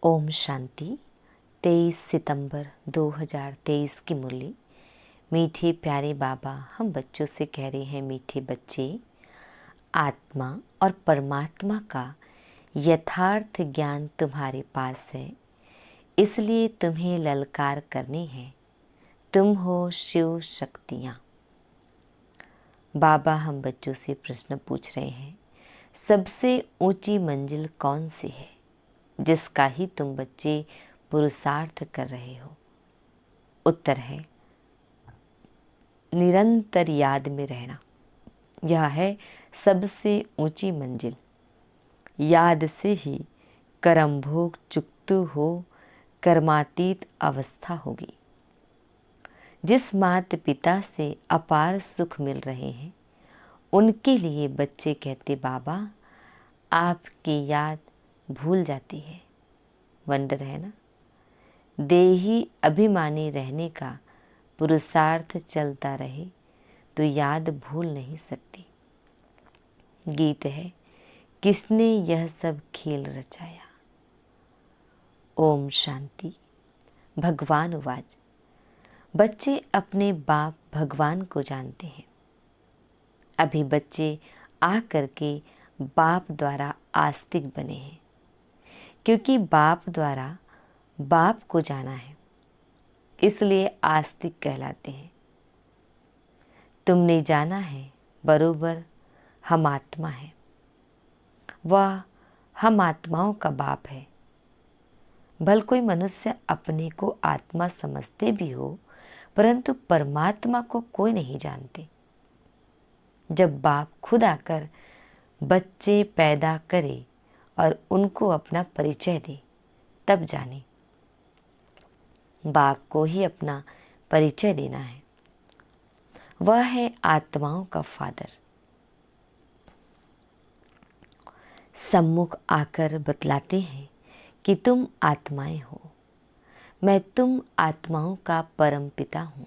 ओम शांति। 23 सितंबर 2023 की मुरली। मीठे प्यारे बाबा, हम बच्चों से कह रहे हैं, मीठे बच्चे, आत्मा और परमात्मा का यथार्थ ज्ञान तुम्हारे पास है, इसलिए तुम्हें ललकार करनी है। तुम हो शिव शक्तियाँ। बाबा हम बच्चों से प्रश्न पूछ रहे हैं, सबसे ऊंची मंजिल कौन सी है जिसका ही तुम बच्चे पुरुषार्थ कर रहे हो? उत्तर है निरंतर याद में रहना। यह है सबसे ऊंची मंजिल। याद से ही कर्म भोग चुकतु हो, कर्मातीत अवस्था होगी। जिस माता पिता से अपार सुख मिल रहे हैं, उनके लिए बच्चे कहते, बाबा आपकी याद भूल जाती है। वंडर है ना। देही अभिमानी रहने का पुरुषार्थ चलता रहे तो याद भूल नहीं सकती। गीत है, किसने यह सब खेल रचाया। ओम शांति। भगवान उवाच। बच्चे अपने बाप भगवान को जानते हैं। अभी बच्चे आकर के बाप द्वारा आस्तिक बने हैं, क्योंकि बाप द्वारा बाप को जाना है, इसलिए आस्तिक कहलाते हैं। तुमने जाना है बरोबर, हम आत्मा है। वह हम आत्माओं का बाप है। भल कोई मनुष्य अपने को आत्मा समझते भी हो, परंतु परमात्मा को कोई नहीं जानते। जब बाप खुद आकर बच्चे पैदा करे और उनको अपना परिचय दे, तब जाने। बाप को ही अपना परिचय देना है। वह है आत्माओं का फादर। सम्मुख आकर बतलाते हैं कि तुम आत्माएं हो, मैं तुम आत्माओं का परम पिता हूँ।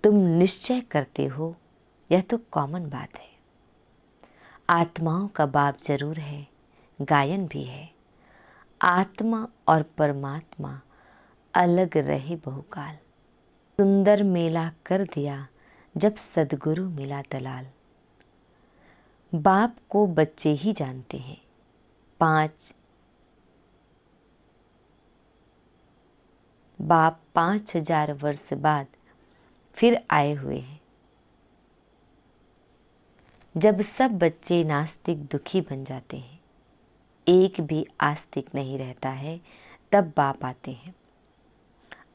तुम निश्चय करते हो, यह तो कॉमन बात है। आत्माओं का बाप जरूर है, गायन भी है। आत्मा और परमात्मा अलग रहे बहुकाल। सुंदर मेला कर दिया जब सदगुरु मिला दलाल। बाप को बच्चे ही जानते हैं। 5,000 वर्ष बाद फिर आए हुए हैं। जब सब बच्चे नास्तिक दुखी बन जाते हैं, एक भी आस्तिक नहीं रहता है, तब बाप आते हैं।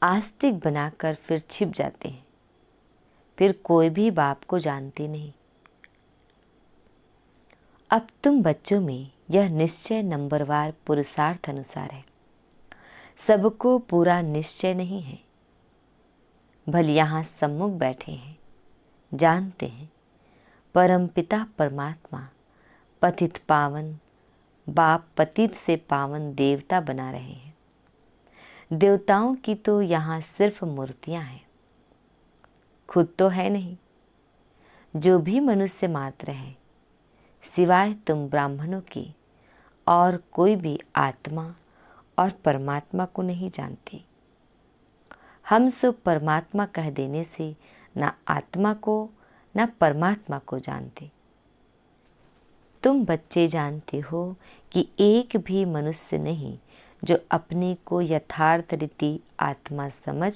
आस्तिक बनाकर फिर छिप जाते हैं, फिर कोई भी बाप को जानते नहीं। अब तुम बच्चों में यह निश्चय नंबरवार पुरुषार्थ अनुसार है। सबको पूरा निश्चय नहीं है। भले यहाँ सम्मुख बैठे हैं, जानते हैं परमपिता परमात्मा पतित पावन बाप पतित से पावन देवता बना रहे हैं। देवताओं की तो यहाँ सिर्फ मूर्तियाँ हैं, खुद तो है नहीं। जो भी मनुष्य मात्र है, सिवाय तुम ब्राह्मणों की और कोई भी आत्मा और परमात्मा को नहीं जानते। हम सब परमात्मा कह देने से ना आत्मा को ना परमात्मा को जानते। तुम बच्चे जानते हो कि एक भी मनुष्य नहीं जो अपने को यथार्थ रीति आत्मा समझ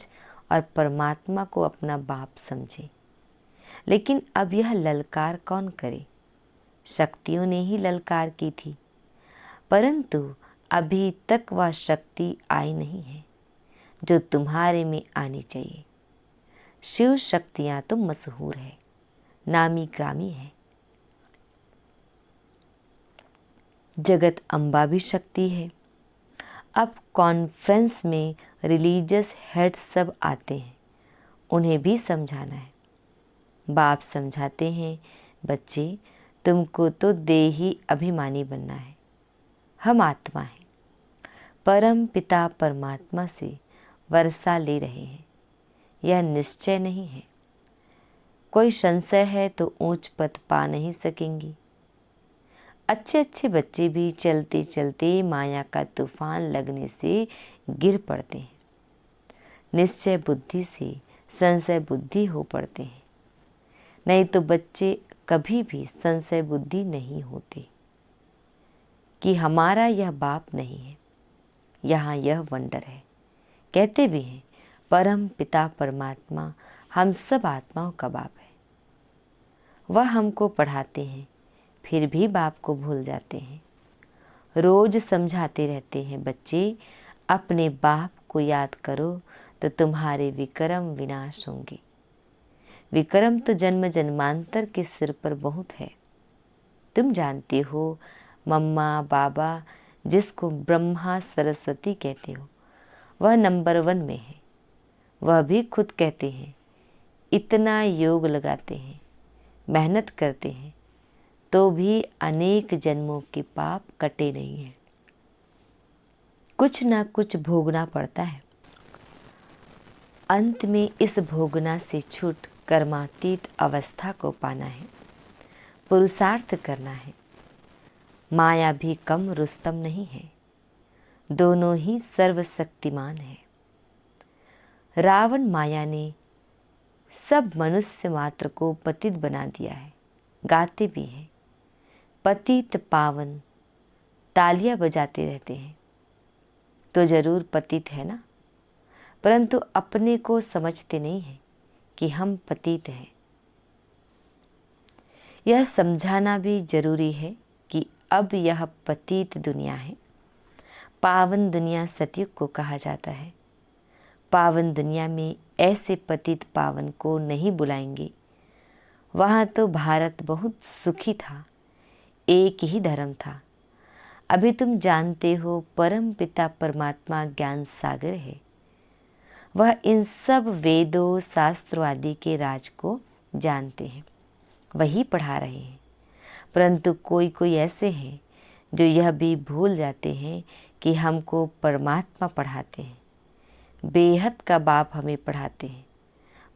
और परमात्मा को अपना बाप समझे। लेकिन अब यह ललकार कौन करे? शक्तियों ने ही ललकार की थी, परंतु अभी तक वह शक्ति आई नहीं है जो तुम्हारे में आनी चाहिए। शिव शक्तियाँ तो मशहूर है, नामी ग्रामी है। जगत अम्बा भी शक्ति है। अब कॉन्फ्रेंस में रिलीजियस हेड सब आते हैं, उन्हें भी समझाना है। बाप समझाते हैं, बच्चे तुमको तो देही अभिमानी बनना है। हम आत्मा हैं, परम पिता परमात्मा से वर्षा ले रहे हैं। यह निश्चय नहीं है। कोई संशय है तो ऊंच पद पा नहीं सकेंगी। अच्छे अच्छे बच्चे भी चलते चलते माया का तूफान लगने से गिर पड़ते हैं। निश्चय बुद्धि से संशय बुद्धि हो पड़ते हैं। नहीं तो बच्चे कभी भी संशय बुद्धि नहीं होते कि हमारा यह बाप नहीं है, यहाँ यह वंडर है। कहते भी हैं परम पिता परमात्मा हम सब आत्माओं का बाप है। वह हमको पढ़ाते हैं, फिर भी बाप को भूल जाते हैं। रोज समझाते रहते हैं, बच्चे अपने बाप को याद करो तो तुम्हारे विक्रम विनाश होंगे। विक्रम तो जन्म जन्मांतर के सिर पर बहुत है। तुम जानते हो मम्मा बाबा जिसको ब्रह्मा सरस्वती कहते हो, वह नंबर 1 में है। वह भी खुद कहते हैं इतना योग लगाते हैं, मेहनत करते हैं, तो भी अनेक जन्मों के पाप कटे नहीं हैं। कुछ ना कुछ भोगना पड़ता है। अंत में इस भोगना से छूट कर्मातीत अवस्था को पाना है, पुरुषार्थ करना है। माया भी कम रुस्तम नहीं है, दोनों ही सर्वशक्तिमान है। रावण माया ने सब मनुष्य मात्र को पतित बना दिया है। गाते भी हैं पतित पावन, तालियां बजाते रहते हैं, तो जरूर पतित है ना, परंतु अपने को समझते नहीं हैं कि हम पतित हैं। यह समझाना भी जरूरी है कि अब यह पतित दुनिया है। पावन दुनिया सतयुग को कहा जाता है। पावन दुनिया में ऐसे पतित पावन को नहीं बुलाएंगे। वहाँ तो भारत बहुत सुखी था, एक ही धर्म था। अभी तुम जानते हो परम पिता परमात्मा ज्ञान सागर है। वह इन सब वेदों शास्त्रों आदि के राज को जानते हैं, वही पढ़ा रहे हैं। परंतु कोई कोई ऐसे हैं जो यह भी भूल जाते हैं कि हमको परमात्मा पढ़ाते हैं, बेहद का बाप हमें पढ़ाते हैं।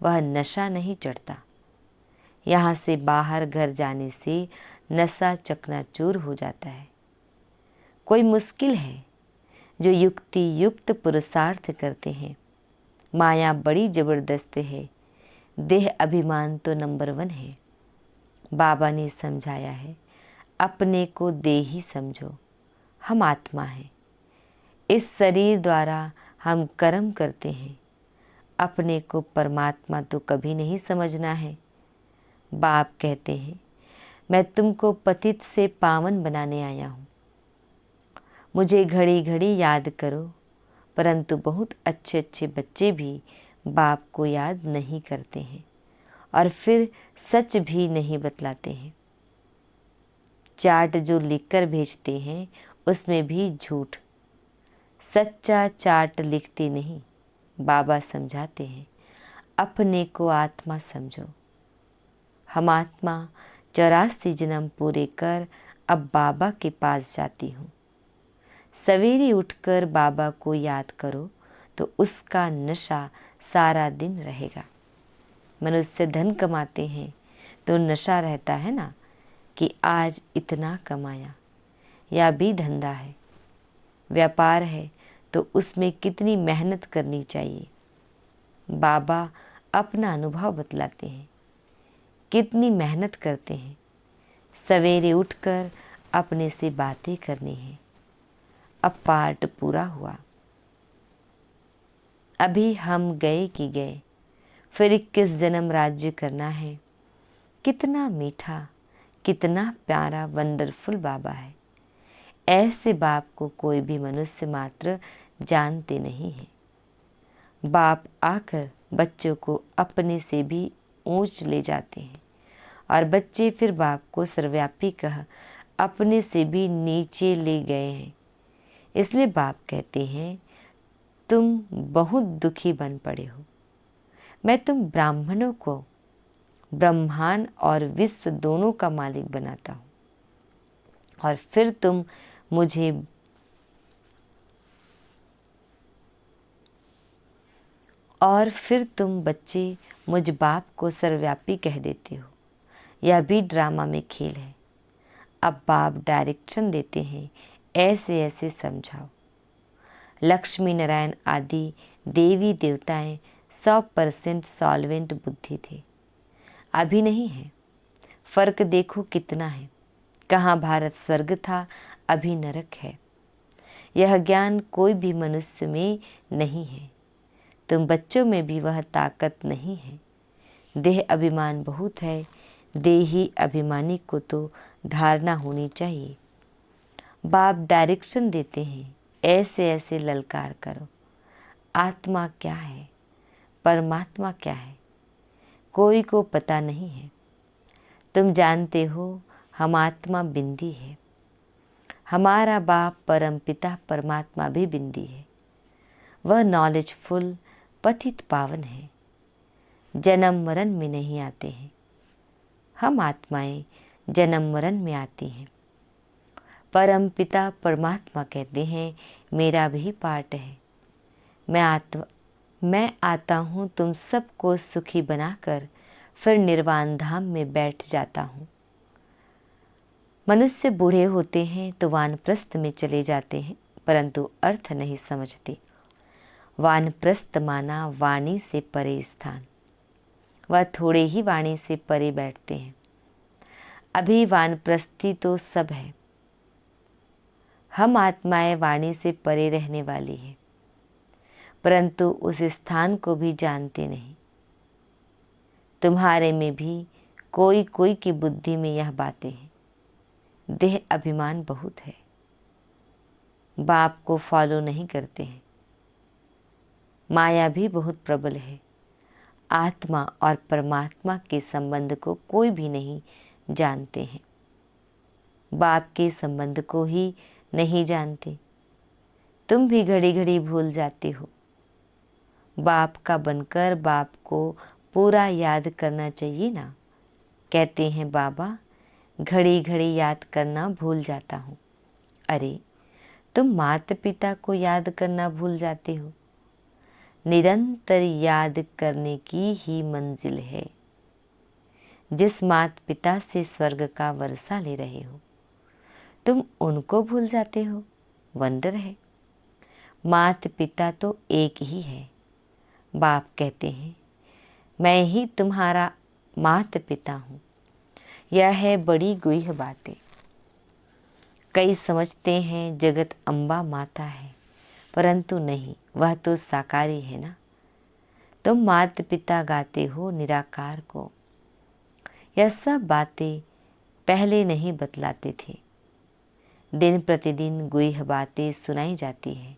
वह नशा नहीं चढ़ता। यहाँ से बाहर घर जाने से नशा चकनाचूर हो जाता है। कोई मुश्किल है जो युक्ति युक्त पुरुषार्थ करते हैं। माया बड़ी जबरदस्त है, देह अभिमान तो नंबर 1 है। बाबा ने समझाया है अपने को देही समझो, हम आत्मा हैं। इस शरीर द्वारा हम कर्म करते हैं। अपने को परमात्मा तो कभी नहीं समझना है। बाप कहते हैं मैं तुमको पतित से पावन बनाने आया हूँ। मुझे घड़ी घड़ी याद करो। परंतु बहुत अच्छे अच्छे बच्चे भी बाप को याद नहीं करते हैं और फिर सच भी नहीं बतलाते हैं। चार्ट जो लिखकर भेजते हैं उसमें भी झूठ, सच्चा चार्ट लिखते नहीं। बाबा समझाते हैं अपने को आत्मा समझो। हम आत्मा 84 जन्म पूरे कर अब बाबा के पास जाती हूँ। सवेरे उठकर बाबा को याद करो तो उसका नशा सारा दिन रहेगा। मनुष्य धन कमाते हैं तो नशा रहता है ना कि आज इतना कमाया, या भी धंधा है, व्यापार है तो उसमें कितनी मेहनत करनी चाहिए। बाबा अपना अनुभव बतलाते हैं, कितनी मेहनत करते हैं। सवेरे उठकर अपने से बातें करनी है। अब पार्ट पूरा हुआ। अभी हम गए कि गए, फिर 21 जन्म राज्य करना है। कितना मीठा, कितना प्यारा वंडरफुल बाबा है। ऐसे बाप को कोई भी मनुष्य मात्र जानते नहीं है। बाप आकर बच्चों को अपने से भी ऊंच ले जाते हैं और बच्चे फिर बाप को सर्वव्यापी कह अपने से भी नीचे ले गए हैं। इसलिए बाप कहते हैं तुम बहुत दुखी बन पड़े हो। मैं तुम ब्राह्मणों को ब्रह्मांड और विश्व दोनों का मालिक बनाता हूँ और फिर तुम बच्चे मुझ बाप को सर्वव्यापी कह देते हो। यह भी ड्रामा में खेल है। अब बाप डायरेक्शन देते हैं, ऐसे ऐसे समझाओ। लक्ष्मी नारायण आदि देवी देवताएं 100% सॉल्वेंट बुद्धि थे, अभी नहीं है। फर्क देखो कितना है। कहाँ भारत स्वर्ग था, अभी नरक है। यह ज्ञान कोई भी मनुष्य में नहीं है। तुम बच्चों में भी वह ताकत नहीं है। देह अभिमान बहुत है, देही अभिमानी को तो धारणा होनी चाहिए। बाप डायरेक्शन देते हैं, ऐसे ऐसे ललकार करो। आत्मा क्या है, परमात्मा क्या है, कोई को पता नहीं है। तुम जानते हो हम आत्मा बिंदी है। हमारा बाप परमपिता परमात्मा भी बिंदी है। वह नॉलेजफुल पतित पावन है, जन्म मरण में नहीं आते हैं। हम आत्माएं जन्म मरण में आती हैं। परमपिता परमात्मा कहते हैं, मेरा भी पार्ट है। मैं आता हूँ तुम सबको सुखी बनाकर, फिर निर्वाण धाम में बैठ जाता हूँ। मनुष्य बूढ़े होते हैं तो वानप्रस्थ में चले जाते हैं, परंतु अर्थ नहीं समझते। वानप्रस्थ माना वाणी से परे स्थान। वह थोड़े ही वाणी से परे बैठते हैं। अभी वानप्रस्थी तो सब है। हम आत्माएं वाणी से परे रहने वाली हैं, परंतु उस स्थान को भी जानते नहीं। तुम्हारे में भी कोई कोई की बुद्धि में यह बातें हैं। देह अभिमान बहुत है, बाप को फॉलो नहीं करते हैं। माया भी बहुत प्रबल है। आत्मा और परमात्मा के संबंध को कोई भी नहीं जानते हैं। बाप के संबंध को ही नहीं जानते। तुम भी घड़ी घड़ी भूल जाते हो। बाप का बनकर बाप को पूरा याद करना चाहिए ना। कहते हैं बाबा घड़ी घड़ी याद करना भूल जाता हूँ। अरे तुम माता पिता को याद करना भूल जाते हो। निरंतर याद करने की ही मंजिल है। जिस माता पिता से स्वर्ग का वर्षा ले रहे हो, तुम उनको भूल जाते हो। वंडर है। माता पिता तो एक ही है। बाप कहते हैं मैं ही तुम्हारा माता पिता हूँ। यह है बड़ी गुह्य बातें। कई समझते हैं जगत अम्बा माता है, परंतु नहीं, वह तो साकारी है ना। तुम माता पिता गाते हो निराकार को। यह सब बातें पहले नहीं बतलाते थे। दिन प्रतिदिन गुह्य बातें सुनाई जाती है।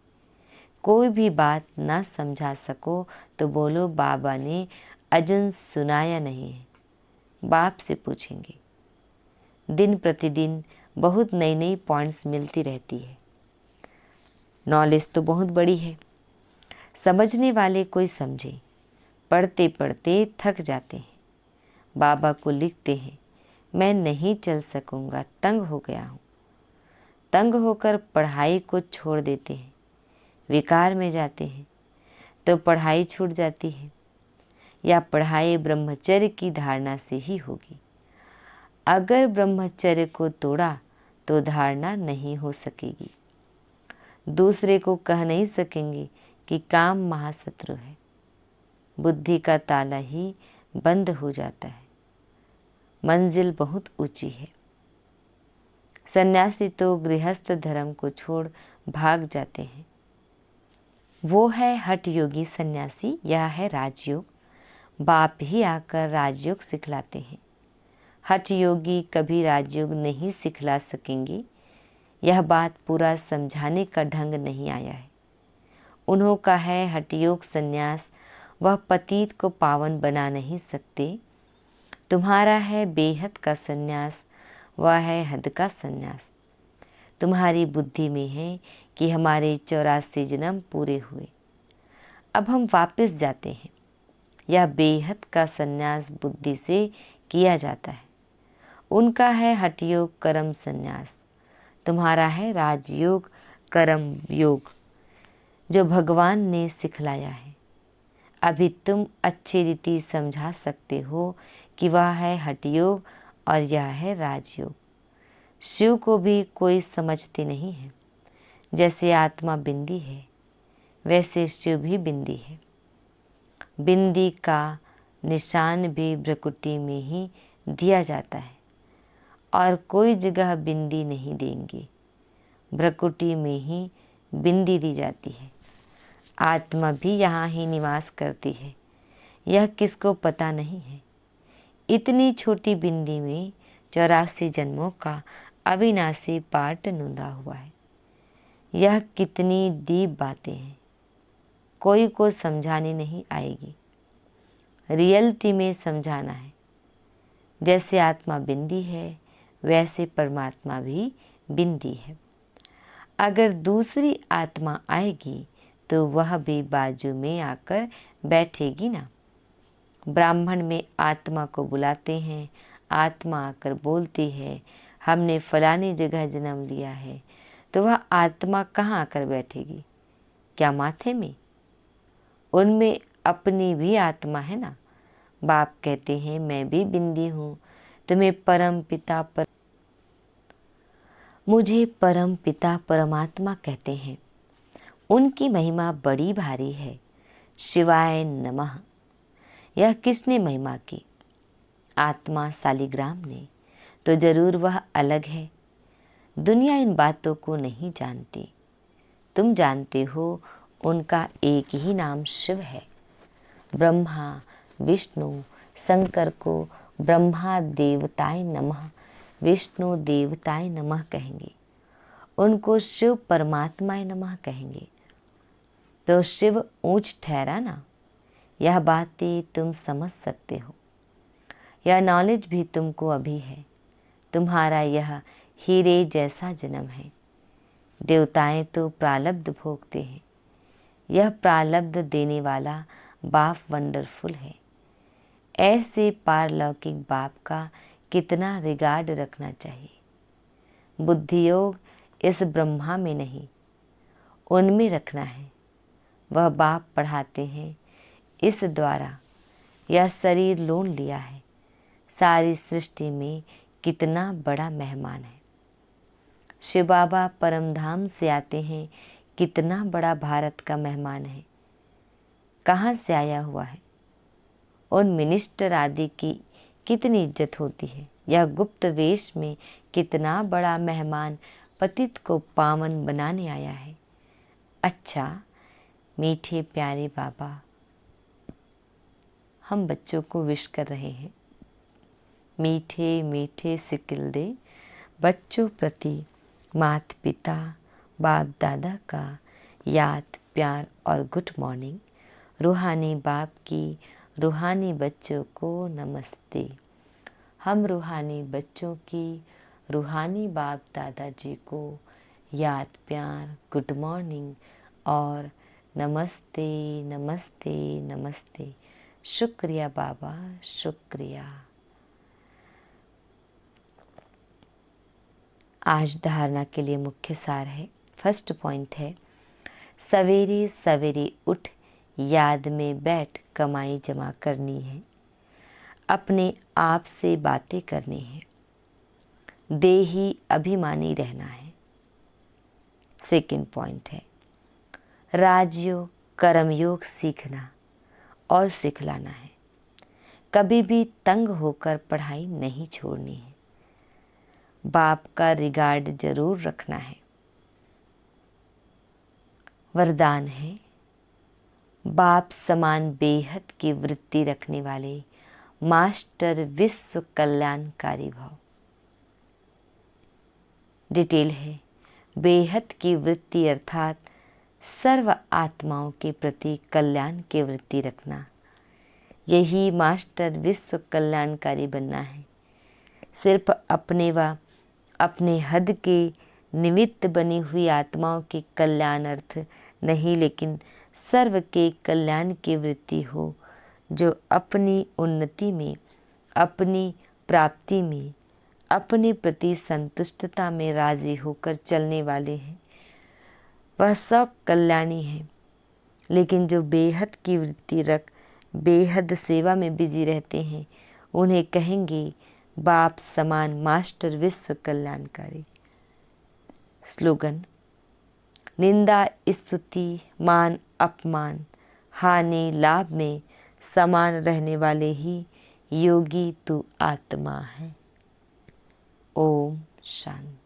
कोई भी बात ना समझा सको तो बोलो बाबा ने अजन सुनाया नहीं है। बाप से पूछेंगे। दिन प्रतिदिन बहुत नई नई पॉइंट्स मिलती रहती है। नॉलेज तो बहुत बड़ी है। समझने वाले कोई समझे। पढ़ते पढ़ते थक जाते हैं। बाबा को लिखते हैं मैं नहीं चल सकूंगा, तंग हो गया हूँ। तंग होकर पढ़ाई को छोड़ देते हैं, विकार में जाते हैं, तो पढ़ाई छूट जाती है। या पढ़ाई ब्रह्मचर्य की धारणा से ही होगी। अगर ब्रह्मचर्य को तोड़ा तो धारणा नहीं हो सकेगी। दूसरे को कह नहीं सकेंगे कि काम महाशत्रु है। बुद्धि का ताला ही बंद हो जाता है। मंजिल बहुत ऊंची है। सन्यासी तो गृहस्थ धर्म को छोड़ भाग जाते हैं। वो है हठ योगी सन्यासी, यह है राजयोग। बाप ही आकर राजयोग सिखलाते हैं। हठ योगी कभी राजयोग नहीं सिखला सकेंगे। यह बात पूरा समझाने का ढंग नहीं आया है। उन्हों का है हठयोग संन्यास, वह पतित को पावन बना नहीं सकते। तुम्हारा है बेहद का संन्यास, वह है हद का संन्यास। तुम्हारी बुद्धि में है कि हमारे 84 जन्म पूरे हुए, अब हम वापस जाते हैं। यह बेहद का संन्यास बुद्धि से किया जाता है। उनका है हठयोग कर्म संन्यास। तुम्हारा है राजयोग कर्म योग, जो भगवान ने सिखलाया है। अभी तुम अच्छी रीति समझा सकते हो कि वह है हठयोग और यह है राजयोग। शिव को भी कोई समझती नहीं है। जैसे आत्मा बिंदी है, वैसे शिव भी बिंदी है। बिंदी का निशान भी भ्रकुटी में ही दिया जाता है और कोई जगह बिंदी नहीं देंगे, भ्रकुटी में ही बिंदी दी जाती है। आत्मा भी यहाँ ही निवास करती है, यह किसको पता नहीं है। इतनी छोटी बिंदी में 84 जन्मों का अविनाशी पाठ नूंदा हुआ है। यह कितनी डीप बातें हैं, कोई को समझाने नहीं आएगी। रियलिटी में समझाना है। जैसे आत्मा बिंदी है, वैसे परमात्मा भी बिंदी है। अगर दूसरी आत्मा आएगी तो वह भी बाजू में आकर बैठेगी ना। ब्राह्मण में आत्मा को बुलाते हैं, आत्मा आकर बोलती है हमने फलानी जगह जन्म लिया है, तो वह आत्मा कहाँ आकर बैठेगी? क्या माथे में? उनमें अपनी भी आत्मा है ना। बाप कहते हैं मैं भी बिंदी हूँ, तुम्हें परम पिता पर मुझे परम पिता परमात्मा कहते हैं। उनकी महिमा बड़ी भारी है। शिवाय नमः। यह किसने महिमा की? आत्मा शालिग्राम ने। तो जरूर वह अलग है। दुनिया इन बातों को नहीं जानती। तुम जानते हो, उनका एक ही नाम शिव है। ब्रह्मा विष्णु शंकर को ब्रह्मा देवताय नमः, विष्णु देवताय नमः कहेंगे। उनको शिव परमात्माय नमः कहेंगे। तो शिव ऊंच ठहरा ना। यह बातें तुम समझ सकते हो। यह नॉलेज भी तुमको अभी है। तुम्हारा यह हीरे जैसा जन्म है। देवताएं तो प्रारब्ध भोगते हैं। यह प्रारब्ध देने वाला बाप वंडरफुल है। ऐसे पारलौकिक बाप का कितना रिगार्ड रखना चाहिए। बुद्धि योग इस ब्रह्मा में नहीं, उनमें रखना है। वह बाप पढ़ाते हैं, इस द्वारा यह शरीर लोन लिया है। सारी सृष्टि में कितना बड़ा मेहमान है। शिव बाबा परमधाम से आते हैं, कितना बड़ा भारत का मेहमान है। कहाँ से आया हुआ है? उन मिनिस्टर आदि की कितनी इज्जत होती है। यह गुप्त वेश में कितना बड़ा मेहमान पतित को पावन बनाने आया है। अच्छा मीठे प्यारे बाबा, हम बच्चों को विश कर रहे हैं। मीठे मीठे सिकिल दे बच्चों प्रति माता पिता बाप दादा का याद प्यार और गुड मॉर्निंग। रूहानी बाप की रूहानी बच्चों को नमस्ते। हम रूहानी बच्चों की रूहानी बाप दादाजी को याद प्यार गुड मॉर्निंग और नमस्ते नमस्ते नमस्ते। शुक्रिया बाबा, शुक्रिया। आज धारणा के लिए मुख्य सार है। फर्स्ट पॉइंट है, सवेरे सवेरे उठ याद में बैठ कमाई जमा करनी है। अपने आप से बातें करनी है। देही अभिमानी रहना है। सेकंड पॉइंट है, राजयोग कर्मयोग सीखना और सिखलाना है। कभी भी तंग होकर पढ़ाई नहीं छोड़नी है। बाप का रिगार्ड जरूर रखना है। वरदान है, बाप समान बेहद की वृत्ति रखने वाले मास्टर विश्व कल्याणकारी भव। डिटेल है, बेहद की वृत्ति अर्थात सर्व आत्माओं के प्रति कल्याण की वृत्ति रखना। यही मास्टर विश्व कल्याणकारी बनना है। सिर्फ अपने व अपने हद के निमित्त बनी हुई आत्माओं के कल्याण अर्थ नहीं, लेकिन सर्व के कल्याण की वृत्ति हो, जो अपनी उन्नति में, अपनी प्राप्ति में, अपने प्रति संतुष्टता में राजी होकर चलने वाले हैं। वह सब कल्याणी है। लेकिन जो बेहद की वृत्ति रख बेहद सेवा में बिजी रहते हैं, उन्हें कहेंगे बाप समान मास्टर विश्व कल्याणकारी। स्लोगन: निंदा स्तुति मान अपमान हानि लाभ में समान रहने वाले ही योगी तू आत्मा है। ओम शांति।